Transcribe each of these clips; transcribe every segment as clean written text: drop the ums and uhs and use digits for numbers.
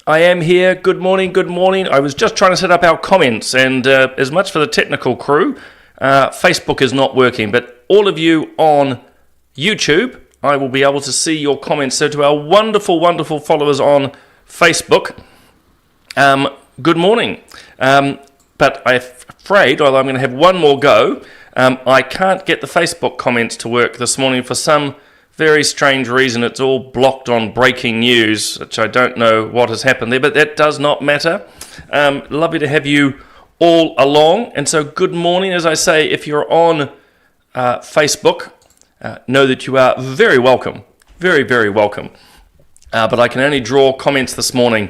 I am here. Good morning, good morning. I was just trying to set up our comments, and as much for the technical crew, Facebook is not working, but all of you on YouTube, I will be able to see your comments. So to our wonderful, wonderful followers on Facebook, good morning. But I'm afraid, although I'm going to have one more go, I can't get the Facebook comments to work this morning for some very strange reason. It's all blocked on breaking news, which I don't know what has happened there, but that does not matter. Lovely to have you all along. And so good morning. As I say, if you're on Facebook, know that you are very welcome. Very, very welcome. But I can only draw comments this morning.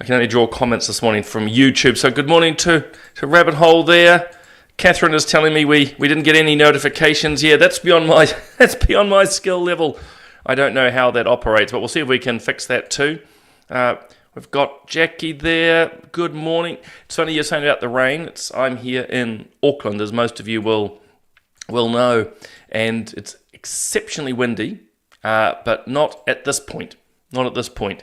from YouTube. So good morning to Rabbit Hole there. Catherine is telling me we didn't get any notifications. Yeah, that's beyond my skill level. I don't know how that operates, but we'll see if we can fix that too. We've got Jackie there. Good morning. It's funny you're saying about the rain. I'm here in Auckland, as most of you will know, and it's exceptionally windy, but not at this point. Not at this point.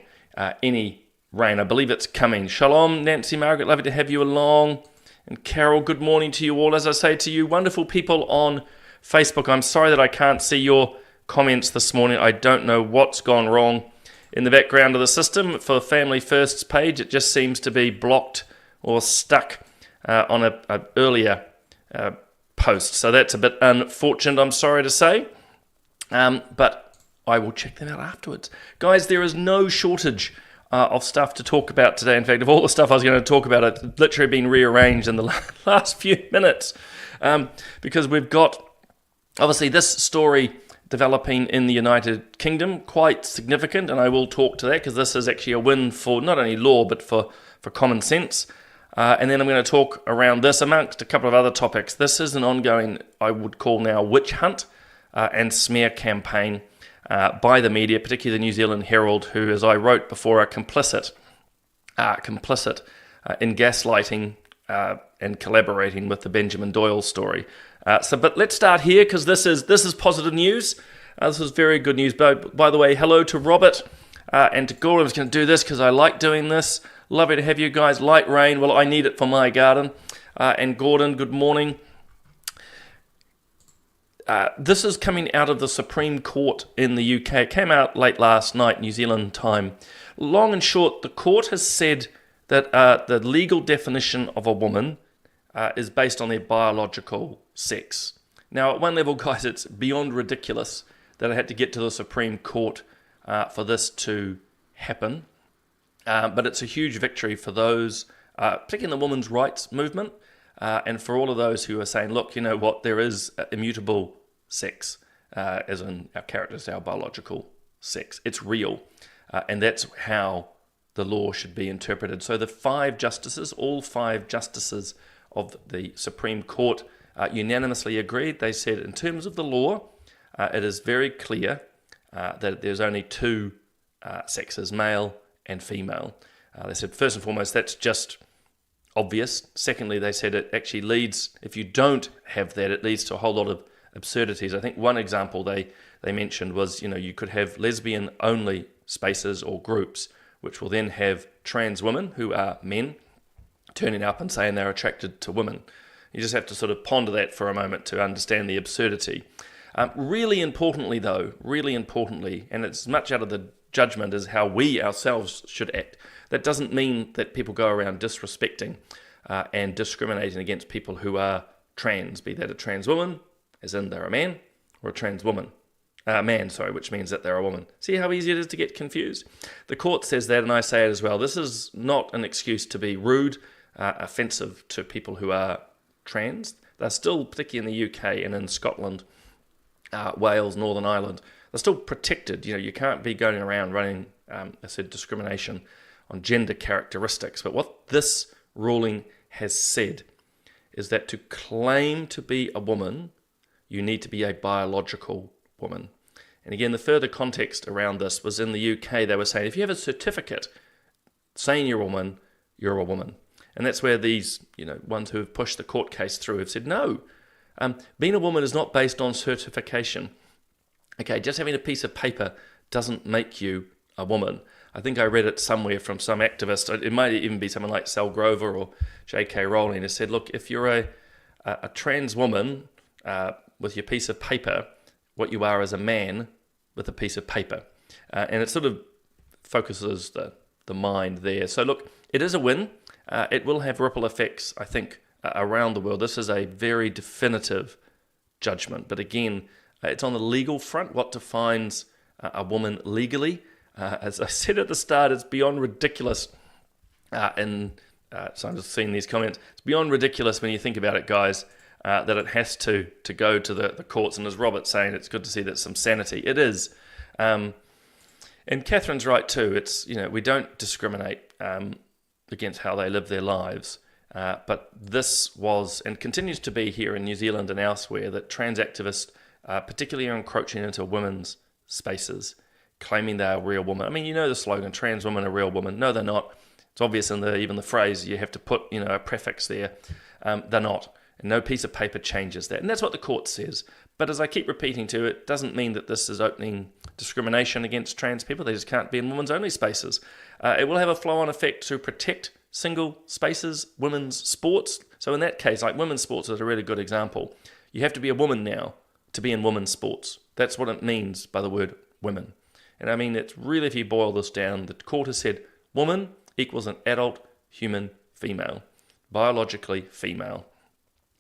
Any rain. I believe it's coming. Shalom, Nancy Margaret. Lovely to have you along. And Carol, good morning to you all. As I say to you, wonderful people on Facebook, I'm sorry that I can't see your comments this morning. I don't know what's gone wrong in the background of the system. For the Family First's page, it just seems to be blocked or stuck on an earlier post. So that's a bit unfortunate, I'm sorry to say. But I will check that out afterwards. Guys, there is no shortage of stuff to talk about today. In fact, of all the stuff I was going to talk about, it's literally been rearranged in the last few minutes because we've got, obviously, this story developing in the United Kingdom, quite significant, and I will talk to that because this is actually a win for not only law, but for common sense. And then I'm going to talk around this amongst a couple of other topics. This is an ongoing, I would call now, witch hunt and smear campaign by the media, particularly the New Zealand Herald, who, as I wrote before, are complicit in gaslighting and collaborating with the Benjamin Doyle story. But let's start here because this is positive news. This is very good news. By the way, hello to Robert and to Gordon. I'm just going to do this because I like doing this. Lovely to have you guys. Light rain. Well, I need it for my garden. And Gordon, good morning. This is coming out of the Supreme Court in the UK. It came out late last night, New Zealand time. Long and short, the court has said that the legal definition of a woman is based on their biological sex. Now, at one level, guys, it's beyond ridiculous that I had to get to the Supreme Court for this to happen. But it's a huge victory for those, particularly in the women's rights movement, and for all of those who are saying, look, you know what, there is immutable sex, as in our characters, our biological sex. It's real, and that's how the law should be interpreted. So the all five justices of the Supreme Court unanimously agreed. They said, in terms of the law, it is very clear that there's only two sexes, male and female. They said, first and foremost, that's just obvious. Secondly, they said it actually leads, if you don't have that, it leads to a whole lot of absurdities. I think one example they mentioned was, you could have lesbian-only spaces or groups, which will then have trans women who are men turning up and saying they're attracted to women. You just have to sort of ponder that for a moment to understand the absurdity. Really importantly, and it's much out of the judgment as how we ourselves should act. That doesn't mean that people go around disrespecting and discriminating against people who are trans, be that a trans woman, as in they're a man, or a trans woman. Which means that they're a woman. See how easy it is to get confused? The court says that, and I say it as well. This is not an excuse to be rude offensive to people who are trans. They're still, particularly in the UK and in Scotland, Wales, Northern Ireland, they're still protected. You can't be going around running, I said, discrimination on gender characteristics. But what this ruling has said is that to claim to be a woman, you need to be a biological woman. And again, the further context around this was in the UK, they were saying, if you have a certificate saying you're a woman, you're a woman. And that's where these, ones who have pushed the court case through have said, no, being a woman is not based on certification. Okay, just having a piece of paper doesn't make you a woman. I think I read it somewhere from some activist. It might even be someone like Sal Grover or J.K. Rowling, who said, look, if you're a trans woman with your piece of paper, what you are is a man with a piece of paper. And it sort of focuses the mind there. So look, it is a win. It will have ripple effects, I think, around the world. This is a very definitive judgment. But again, it's on the legal front. What defines a woman legally? As I said at the start, it's beyond ridiculous. So I'm just seeing these comments. It's beyond ridiculous when you think about it, guys, that it has to go to the courts. And as Robert's saying, it's good to see that some sanity. It is. And Catherine's right too. It's, we don't discriminate against how they live their lives. But this was and continues to be here in New Zealand and elsewhere that trans activists particularly are encroaching into women's spaces, claiming they're a real woman. I mean, the slogan, trans women are real women. No, they're not. It's obvious in even the phrase, you have to put, a prefix there. They're not. And no piece of paper changes that. And that's what the court says. But as I keep repeating to it, doesn't mean that this is opening discrimination against trans people. They just can't be in women's only spaces. It will have a flow-on effect to protect single spaces, women's sports. So in that case, like women's sports is a really good example. You have to be a woman now to be in women's sports. That's what it means by the word women. And I mean, it's really, if you boil this down, the court has said woman equals an adult human female, biologically female,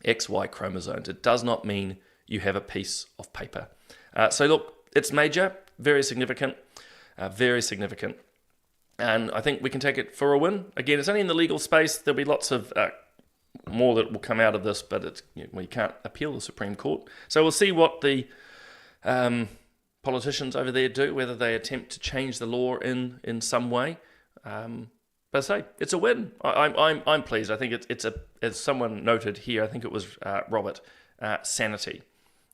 XY chromosomes. It does not mean you have a piece of paper. So look, it's major, very significant, very significant. And I think we can take it for a win. Again, it's only in the legal space. There'll be lots of more that will come out of this, but it's, we can't appeal the Supreme Court. So we'll see what the politicians over there do, whether they attempt to change the law in some way. But I say it's a win. I'm pleased. I think it's as someone noted here, I think it was Robert, sanity.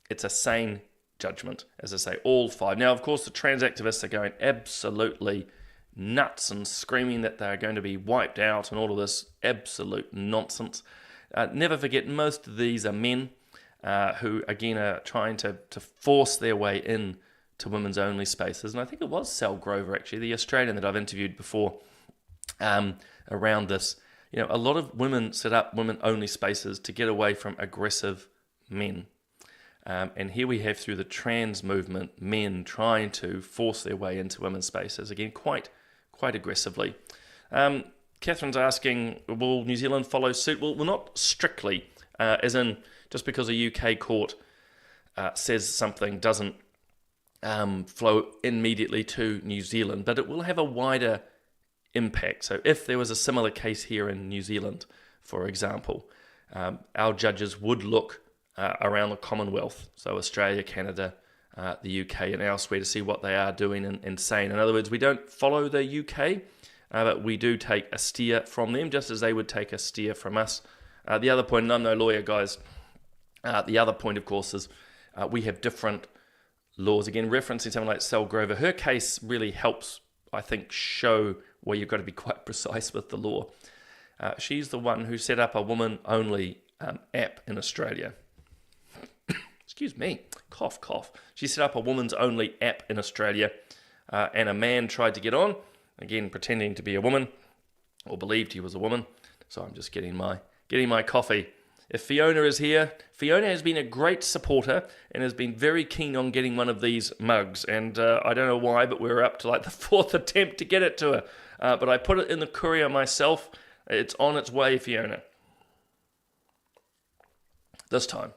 It's a sane judgment, as I say, all five. Now, of course, the trans activists are going absolutely nuts and screaming that they're going to be wiped out and all of this absolute nonsense. Never forget, most of these are men who, again, are trying to force their way in to women's only spaces. And I think it was Sal Grover, actually, the Australian that I've interviewed before, around this. A lot of women set up women only spaces to get away from aggressive men. And here we have, through the trans movement, men trying to force their way into women's spaces, again, quite aggressively. Catherine's asking, will New Zealand follow suit? Well, not strictly, as in just because a UK court says something doesn't flow immediately to New Zealand, but it will have a wider impact. So if there was a similar case here in New Zealand, for example, our judges would look around the Commonwealth, so Australia, Canada, the UK and elsewhere, to see what they are doing and saying. In other words, we don't follow the UK, but we do take a steer from them, just as they would take a steer from us. The other point, and I'm no lawyer, guys, the other point, of course, is we have different laws. Again, referencing someone like Sal Grover, her case really helps, I think, show where you've got to be quite precise with the law. She's the one who set up a woman-only app in Australia. Excuse me, cough. She set up a woman's only app in Australia, and a man tried to get on, again pretending to be a woman, or believed he was a woman. So I'm just getting my coffee. If Fiona is here, Fiona has been a great supporter and has been very keen on getting one of these mugs. And I don't know why, but we're up to like the fourth attempt to get it to her. But I put it in the courier myself. It's on its way, Fiona. This time.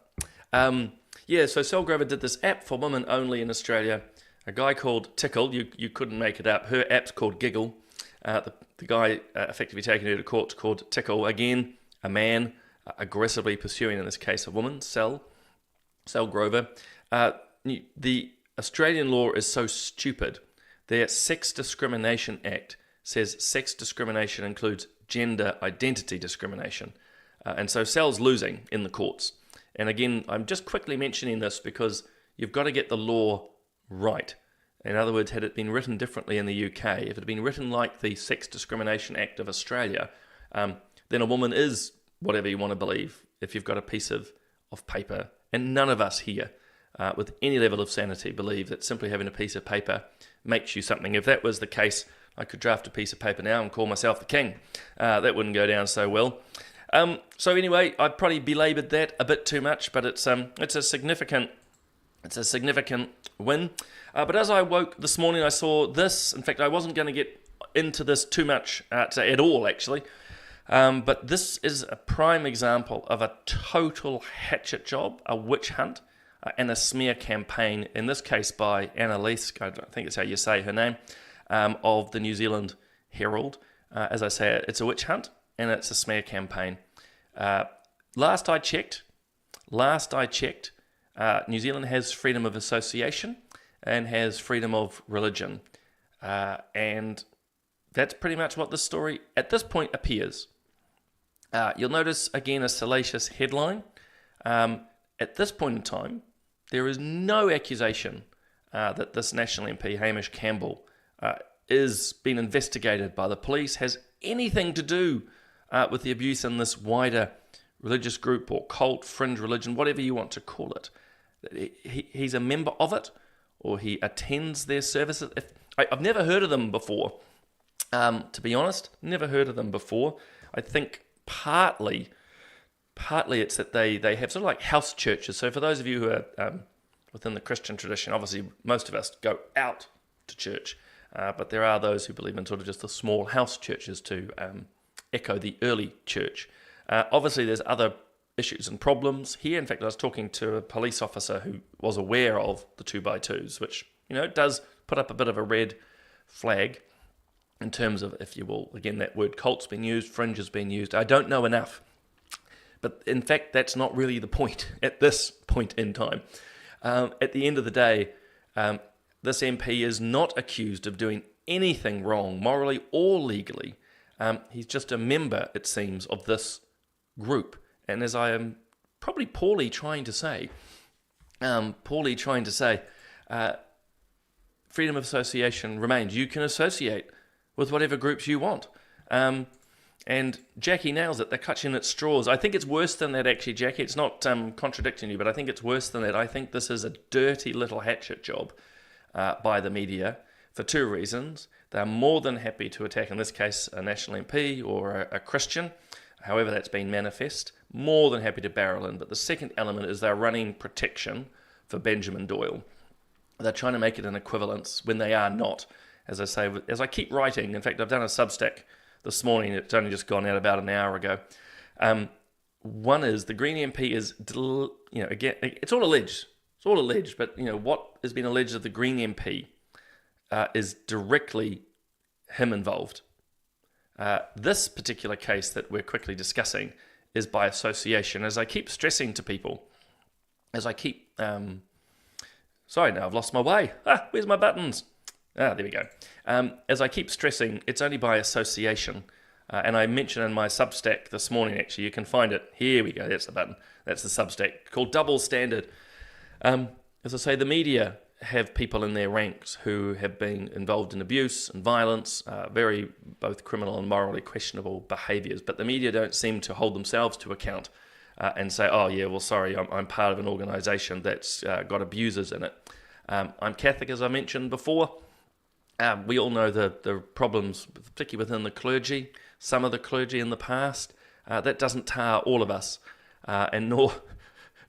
So Sal Grover did this app for women only in Australia. A guy called Tickle, you couldn't make it up. Her app's called Giggle. The guy effectively taken her to court called Tickle, again, a man aggressively pursuing, in this case, a woman, Sel Grover. The Australian law is so stupid. Their Sex Discrimination Act says sex discrimination includes gender identity discrimination. And so Sel's losing in the courts. And again, I'm just quickly mentioning this because you've got to get the law right. In other words, had it been written differently in the UK, if it had been written like the Sex Discrimination Act of Australia, then a woman is whatever you want to believe if you've got a piece of paper. And none of us here with any level of sanity believe that simply having a piece of paper makes you something. If that was the case, I could draft a piece of paper now and call myself the king. That wouldn't go down so well. So anyway, I've probably belaboured that a bit too much, but it's a significant win. But as I woke this morning, I saw this. In fact, I wasn't going to get into this too much at all, actually. But this is a prime example of a total hatchet job, a witch hunt, and a smear campaign, in this case by Annalise, I think that's how you say her name, of the New Zealand Herald. As I say, it's a witch hunt and it's a smear campaign. Last I checked, New Zealand has freedom of association and has freedom of religion. And that's pretty much what this story at this point appears. You'll notice, again, a salacious headline. At this point in time, there is no accusation that this National MP, Hamish Campbell, is being investigated by the police, has anything to do with the abuse in this wider religious group or cult, fringe religion, whatever you want to call it. He's a member of it, or he attends their services. I've never heard of them before, to be honest. Never heard of them before. I think partly it's that they have sort of like house churches. So for those of you who are within the Christian tradition, obviously most of us go out to church, but there are those who believe in sort of just the small house churches to echo the early church. Obviously there's other issues and problems here. In fact, I was talking to a police officer who was aware of the 2x2s, which, does put up a bit of a red flag in terms of, if you will, again, that word cult's been used, fringe has been used. I don't know enough. But in fact, that's not really the point at this point in time. At the end of the day, this MP is not accused of doing anything wrong, morally or legally. He's just a member, it seems, of this group. And as I am probably poorly trying to say, freedom of association remains. You can associate with whatever groups you want. And Jackie nails it. They're clutching at straws. I think it's worse than that, actually, Jackie. It's not contradicting you, but I think it's worse than that. I think this is a dirty little hatchet job by the media for two reasons. They're more than happy to attack, in this case, a National MP or a Christian, however that's been manifest, more than happy to barrel in. But the second element is they're running protection for Benjamin Doyle. They're trying to make it an equivalence when they are not. As I say, as I keep writing, in fact, I've done a Substack this morning. It's only just gone out about an hour ago. One is the Green MP is, again, it's all alleged. It's all alleged, but what has been alleged of the Green MP is directly him involved. This particular case that we're quickly discussing is by association. As I keep stressing to people, sorry, now I've lost my way. Where's my buttons? There we go. As I keep stressing, it's only by association. And I mentioned in my Substack this morning, actually, you can find it. Here we go, that's the button. That's the Substack, called Double Standard. As I say, the media have people in their ranks who have been involved in abuse and violence, very both criminal and morally questionable behaviours. But the media don't seem to hold themselves to account and say, oh yeah, well sorry, I'm part of an organisation that's got abusers in it. I'm Catholic, as I mentioned before. We all know the problems, particularly within the clergy, some of the clergy in the past. That doesn't tar all of us, and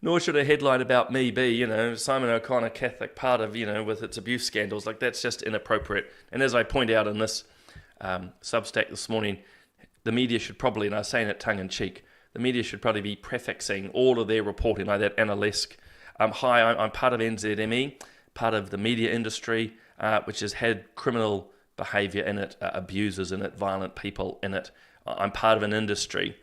nor should a headline about me be, Simon O'Connor, Catholic, part of, with its abuse scandals. Like, that's just inappropriate. And as I point out in this Substack this morning, the media should probably, and I was saying it tongue-in-cheek, the media should probably be prefixing all of their reporting like that Annalesque. Hi, I'm part of NZME, part of the media industry, which has had criminal behaviour in it, abusers in it, violent people in it. I'm part of an industry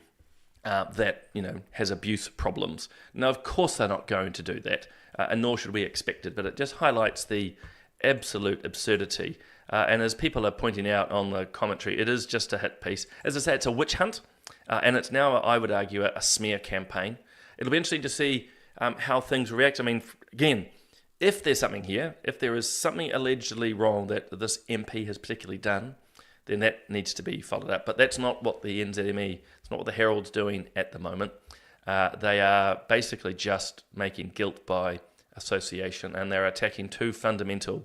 that has abuse problems. Now, of course, they're not going to do that, and nor should we expect it. But it just highlights the absolute absurdity. And as people are pointing out on the commentary, it is just a hit piece. As I say, it's a witch hunt, and it's now, I would argue, a smear campaign. It'll be interesting to see how things react. I mean, again, if there's something here, if there is something allegedly wrong that this MP has particularly done, then that needs to be followed up. But that's not what the NZME, it's not what the Herald's doing at the moment. They are basically just making guilt by association, and they're attacking two fundamental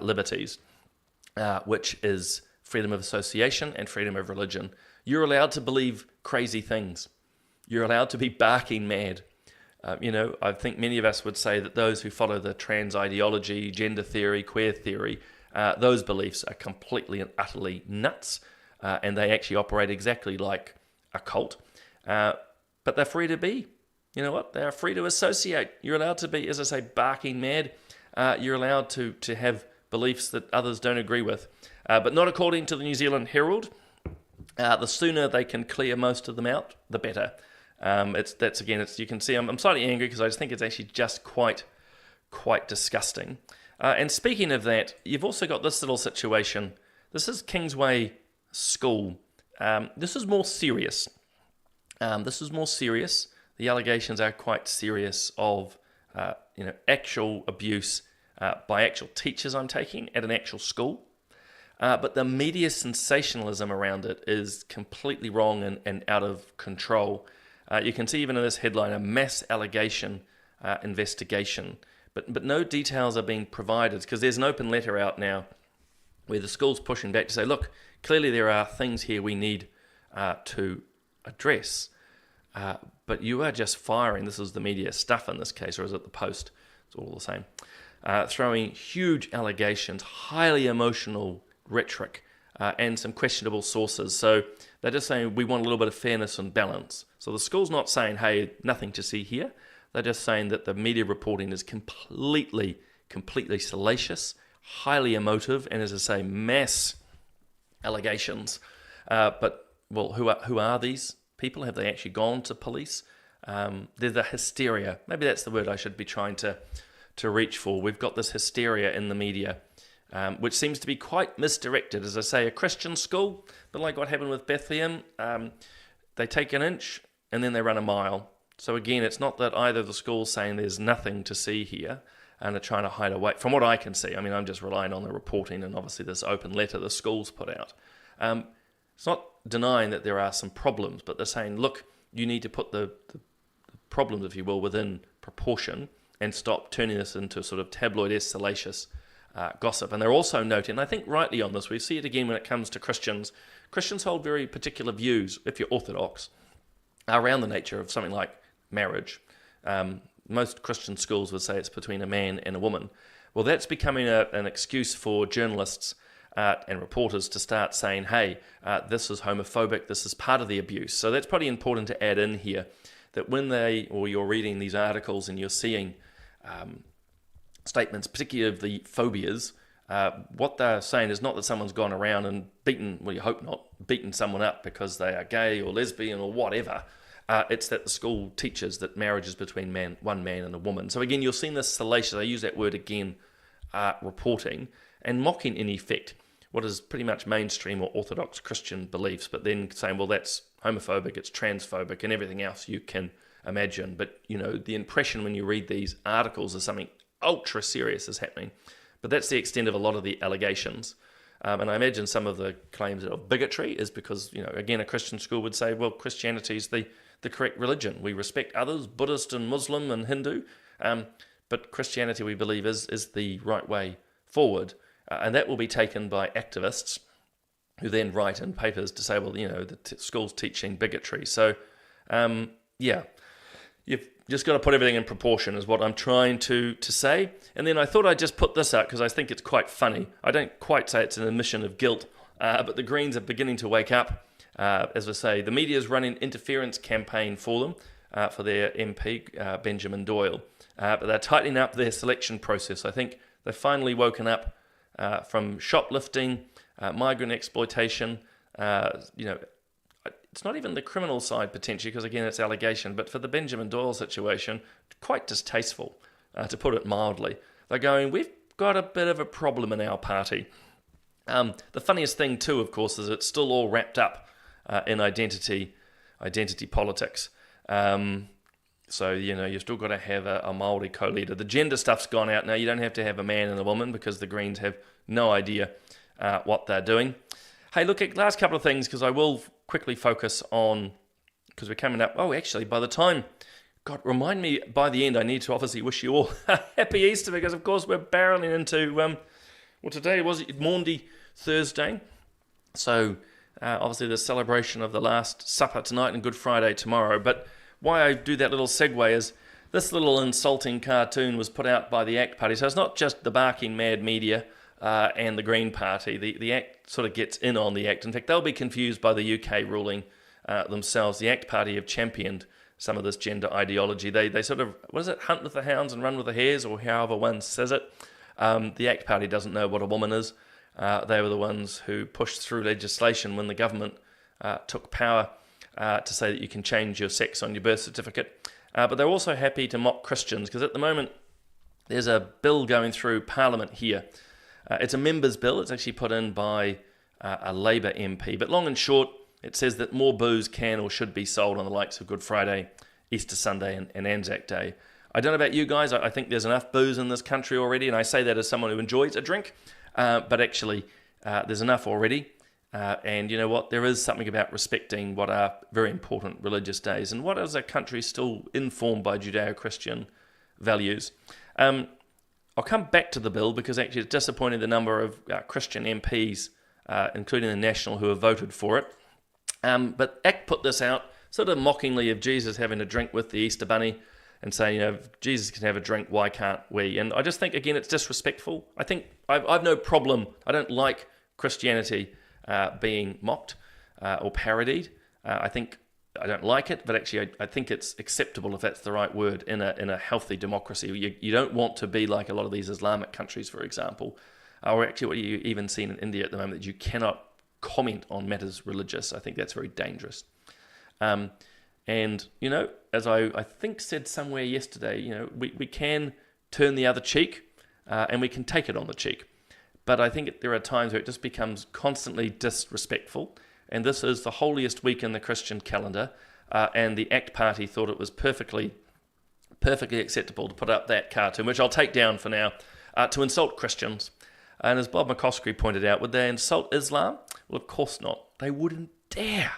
liberties, which is freedom of association and freedom of religion. You're allowed to believe crazy things. You're allowed to be barking mad. I think many of us would say that those who follow the trans ideology, gender theory, queer theory, those beliefs are completely and utterly nuts, and they actually operate exactly like a cult. But they're free to be. You know what? They're free to associate. You're allowed to be, as I say, barking mad. You're allowed to have beliefs that others don't agree with. But not according to the New Zealand Herald. The sooner they can clear most of them out, the better. You can see I'm slightly angry because I just think it's actually just quite disgusting. And speaking of that, you've also got this little situation. This is Kingsway School. This is more serious. The allegations are quite serious of actual abuse by actual teachers, I'm taking, at an actual school. But the media sensationalism around it is completely wrong and out of control. You can see even in this headline, a mass allegation investigation. But no details are being provided because there's an open letter out now where the school's pushing back to say, look, clearly there are things here we need to address. But you are just firing, this is the media stuff in this case, or is it the Post? It's all the same. Throwing huge allegations, highly emotional rhetoric, and some questionable sources. So they're just saying we want a little bit of fairness and balance. So the school's not saying, hey, nothing to see here. They're just saying that the media reporting is completely salacious, highly emotive, and as I say, mass allegations. But who are these people? Have they actually gone to police? There's the hysteria. Maybe that's the word I should be trying to reach for. We've got this hysteria in the media, which seems to be quite misdirected. As I say, a Christian school, but like what happened with Bethlehem, they take an inch and then they run a mile. So again, it's not that either the school's saying there's nothing to see here and are trying to hide away. From what I can see, I mean, I'm just relying on the reporting and obviously this open letter the school's put out. It's not denying that there are some problems, but they're saying, look, you need to put the problems, if you will, within proportion and stop turning this into sort of tabloid-esque salacious gossip. And they're also noting, and I think rightly on this, we see it again when it comes to Christians. Christians hold very particular views, if you're Orthodox, around the nature of something like marriage. Most Christian schools would say it's between a man and a woman. Well, that's becoming an excuse for journalists and reporters to start saying, hey, this is homophobic, this is part of the abuse. So that's probably important to add in here, that when you're reading these articles and you're seeing statements, particularly of the phobias, what they're saying is not that someone's gone around and beaten, well, you hope not, beaten someone up because they are gay or lesbian or whatever. It's that the school teaches that marriage is between one man and a woman. So again, you're seeing this salacious, I use that word again, reporting and mocking in effect what is pretty much mainstream or Orthodox Christian beliefs, but then saying, well, that's homophobic, it's transphobic, and everything else you can imagine. But, the impression when you read these articles is something ultra serious is happening. But that's the extent of a lot of the allegations. And I imagine some of the claims of bigotry is because, again, a Christian school would say, well, Christianity is the correct religion. We respect others, Buddhist and Muslim and Hindu, but Christianity, we believe, is the right way forward. And that will be taken by activists who then write in papers to say, well, the school's teaching bigotry. So, you've just got to put everything in proportion is what I'm trying to say. And then I thought I'd just put this out because I think it's quite funny. I don't quite say it's an admission of guilt, but the Greens are beginning to wake up. As I say, the media is running interference campaign for them, for their MP, Benjamin Doyle. But they're tightening up their selection process. I think they've finally woken up from shoplifting migrant exploitation, it's not even the criminal side potentially, because again, it's allegation, but for the Benjamin Doyle situation, quite distasteful, to put it mildly. They're going, we've got a bit of a problem in our party. The funniest thing too, of course, is it's still all wrapped up in identity politics. So, you've still got to have a Māori co-leader. The gender stuff's gone out now. You don't have to have a man and a woman because the Greens have no idea what they're doing. Hey, look, last couple of things, because I will quickly focus on, because we're coming up. Oh, actually, by the time, God, remind me, by the end, I need to obviously wish you all a happy Easter, because, of course, we're barreling into, today was Maundy Thursday. So, obviously, the celebration of the Last Supper tonight and Good Friday tomorrow. But why I do that little segue is this little insulting cartoon was put out by the ACT Party. So it's not just the barking mad media and the Green Party. The ACT sort of gets in on the ACT. In fact, they'll be confused by the UK ruling themselves. The ACT Party have championed some of this gender ideology. They sort of, hunt with the hounds and run with the hares, or however one says it. The ACT Party doesn't know what a woman is. They were the ones who pushed through legislation when the government took power to say that you can change your sex on your birth certificate. But they're also happy to mock Christians, because at the moment there's a bill going through Parliament here. It's a members' bill. It's actually put in by a Labour MP. But long and short, it says that more booze can or should be sold on the likes of Good Friday, Easter Sunday and Anzac Day. I don't know about you guys. I think there's enough booze in this country already, and I say that as someone who enjoys a drink. But actually, there's enough already. And you know what? There is something about respecting what are very important religious days, and what is a country still informed by Judeo-Christian values. I'll come back to the bill, because actually it's disappointing the number of Christian MPs, including the National, who have voted for it. But ACT put this out sort of mockingly of Jesus having a drink with the Easter Bunny, and saying, if Jesus can have a drink, why can't we? And I just think, again, it's disrespectful. I think I've no problem. I don't like Christianity being mocked or parodied. I don't like it, but actually I think it's acceptable, if that's the right word, in a healthy democracy. You don't want to be like a lot of these Islamic countries, for example, or actually what you even seen in India at the moment, that you cannot comment on matters religious. I think that's very dangerous. And, as I think said somewhere yesterday, we can turn the other cheek and we can take it on the cheek. But I think there are times where it just becomes constantly disrespectful. And this is the holiest week in the Christian calendar. And the ACT Party thought it was perfectly acceptable to put up that cartoon, which I'll take down for now, to insult Christians. And as Bob McCoskrie pointed out, would they insult Islam? Well, of course not. They wouldn't dare.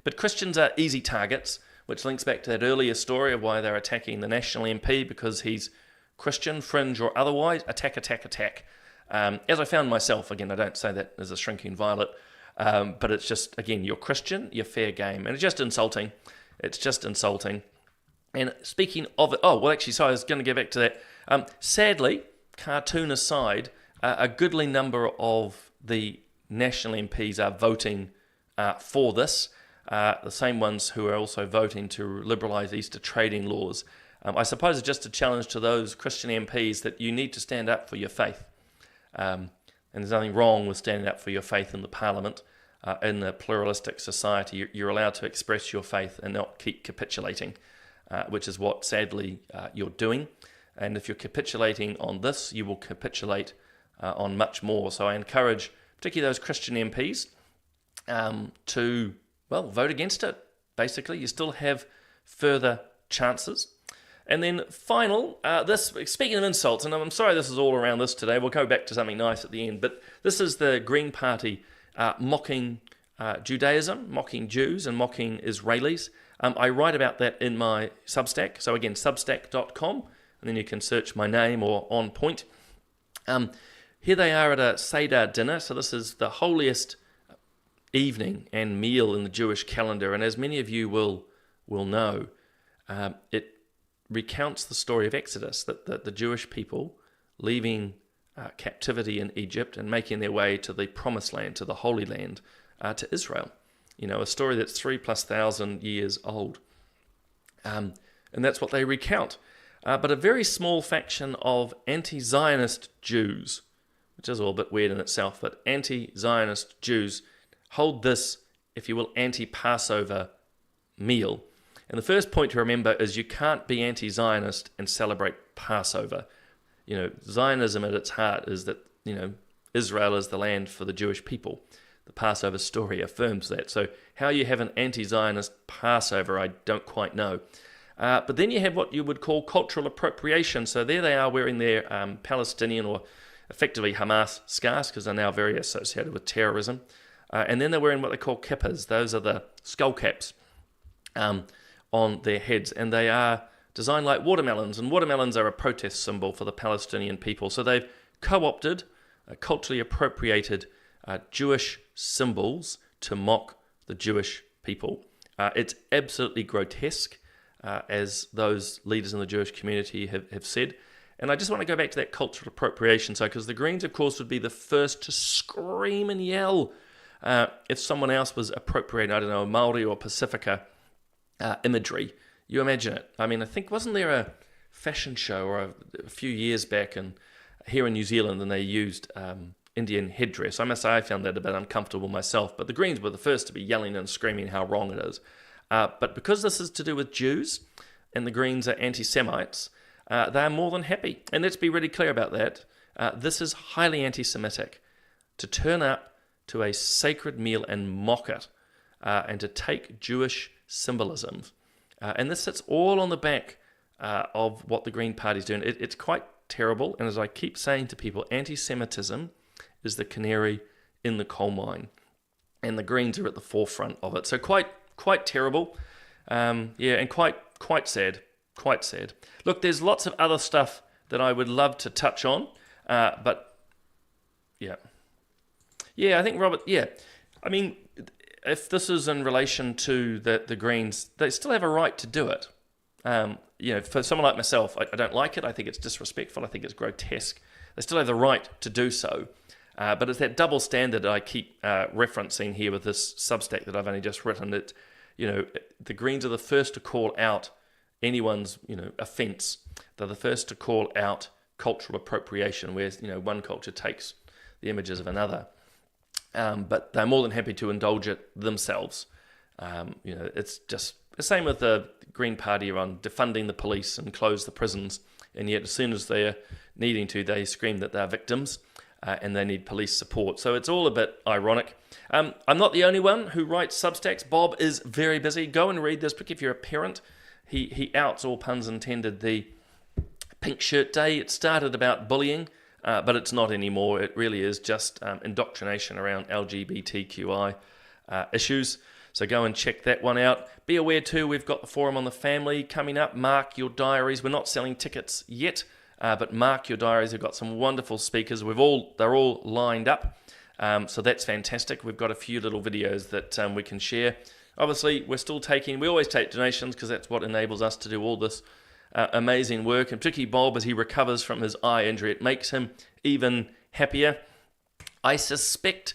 But Christians are easy targets, which links back to that earlier story of why they're attacking the National MP, because he's Christian, fringe or otherwise. Attack. As I found myself, again, I don't say that as a shrinking violet, but it's just, again, you're Christian, you're fair game. And it's just insulting. And speaking of it, I was going to get back to that. Sadly, cartoon aside, a goodly number of the National MPs are voting for this. The same ones who are also voting to liberalise Easter trading laws. I suppose it's just a challenge to those Christian MPs that you need to stand up for your faith. And there's nothing wrong with standing up for your faith in the Parliament. In a pluralistic society, you're allowed to express your faith and not keep capitulating, which is what, sadly, you're doing. And if you're capitulating on this, you will capitulate on much more. So I encourage, particularly those Christian MPs, to vote against it. Basically, you still have further chances. And then speaking of insults, and I'm sorry this is all around this today, we'll go back to something nice at the end, but this is the Green Party mocking Judaism, mocking Jews and mocking Israelis. I write about that in my Substack, so again, substack.com, and then you can search my name or On Point. Here they are at a Seder dinner, so this is the holiest evening and meal in the Jewish calendar, and as many of you will know, it recounts the story of Exodus, that the Jewish people leaving captivity in Egypt and making their way to the Promised Land, to the Holy Land, to Israel. A story that's 3,000+ years old, and that's what they recount. But a very small faction of anti-Zionist Jews which is all a bit weird in itself, but anti-Zionist Jews hold this, if you will, anti-Passover meal. And the first point to remember is you can't be anti-Zionist and celebrate Passover. Zionism at its heart is that, Israel is the land for the Jewish people. The Passover story affirms that. So how you have an anti-Zionist Passover, I don't quite know. But then you have what you would call cultural appropriation. So there they are wearing their Palestinian or effectively Hamas scarves, because they're now very associated with terrorism. And then they're wearing what they call kippas. Those are the skull caps on their heads. And they are designed like watermelons. And watermelons are a protest symbol for the Palestinian people. So they've co-opted, culturally appropriated Jewish symbols to mock the Jewish people. It's absolutely grotesque, as those leaders in the Jewish community have said. And I just want to go back to that cultural appropriation. So, because the Greens, of course, would be the first to scream and yell if someone else was appropriating, I don't know, Māori or Pacifica imagery. You imagine it. I mean, I think, wasn't there a fashion show or a few years back here in New Zealand, and they used Indian headdress? I must say I found that a bit uncomfortable myself, but the Greens were the first to be yelling and screaming how wrong it is. But because this is to do with Jews, and the Greens are anti-Semites, they're more than happy. And let's be really clear about that. This is highly anti-Semitic. To turn up to a sacred meal and mock it, and to take Jewish symbolisms. And this sits all on the back of what the Green Party's doing. It's quite terrible, and as I keep saying to people, anti-Semitism is the canary in the coal mine, and the Greens are at the forefront of it. So quite terrible, and quite sad. Quite sad. Look, there's lots of other stuff that I would love to touch on, but I think Robert. I mean, if this is in relation to the Greens, they still have a right to do it. For someone like myself, I don't like it. I think it's disrespectful. I think it's grotesque. They still have the right to do so. But it's that double standard I keep referencing here with this Substack that I've only just written. That, the Greens are the first to call out anyone's, offence. They're the first to call out cultural appropriation, where, one culture takes the images of another. But they're more than happy to indulge it themselves. It's just the same with the Green Party on defunding the police and close the prisons. And yet as soon as they're needing to, they scream that they're victims and they need police support. So it's all a bit ironic. I'm not the only one who writes Substacks. Bob is very busy. Go and read this, particularly if you're a parent. He outs, all puns intended, the pink shirt day. It started about bullying, but it's not anymore. It really is just indoctrination around LGBTQI issues. So go and check that one out. Be aware too, we've got the Forum on the Family coming up. Mark your diaries. We're not selling tickets yet, but mark your diaries. We've got some wonderful speakers. They're all lined up. So that's fantastic. We've got a few little videos that we can share. Obviously, we always take donations because that's what enables us to do all this amazing work. And particularly Bob, as he recovers from his eye injury, it makes him even happier. I suspect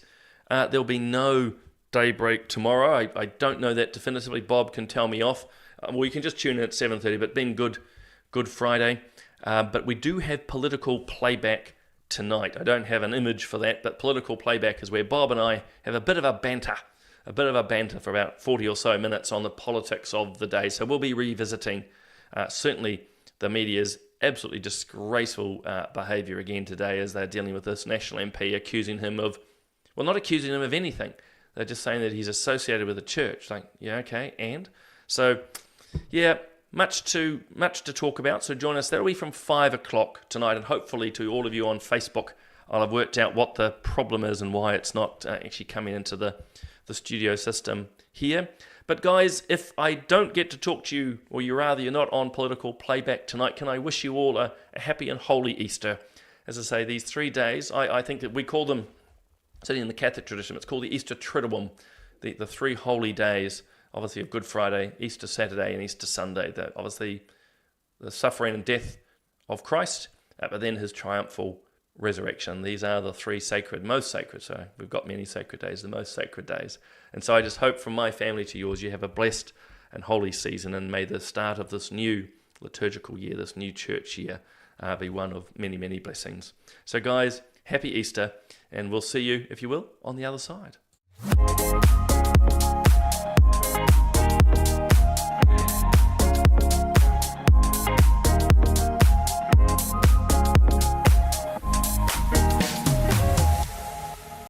there'll be no daybreak tomorrow. I don't know that definitively. Bob can tell me off. You can just tune in at 7:30, but been Good Friday. But we do have political playback tonight. I don't have an image for that, but political playback is where Bob and I have a bit of a banter for about 40 or so minutes on the politics of the day. So we'll be revisiting certainly the media's absolutely disgraceful behaviour again today, as they're dealing with this National MP accusing him of, well, not accusing him of anything. They're just saying that he's associated with the church. Like, yeah, okay, and? So, yeah, much to talk about. So join us. That'll be from 5 o'clock tonight, and hopefully to all of you on Facebook, I'll have worked out what the problem is and why it's not actually coming into the studio system here. But guys, if I don't get to talk to you, or you're not on political playback tonight, can I wish you all a happy and holy Easter? As I say, these 3 days, I think that we call them, certainly in the Catholic tradition, it's called the Easter Triduum, the 3 holy days, obviously of Good Friday, Easter Saturday, and Easter Sunday. Obviously, the suffering and death of Christ, but then his triumphal resurrection. These are the 3 most sacred. So we've got many sacred days, the most sacred days. And so I just hope from my family to yours, you have a blessed and holy season, and may the start of this new liturgical year, this new church year, be one of many, many blessings. So guys, Happy Easter, and we'll see you, if you will, on the other side.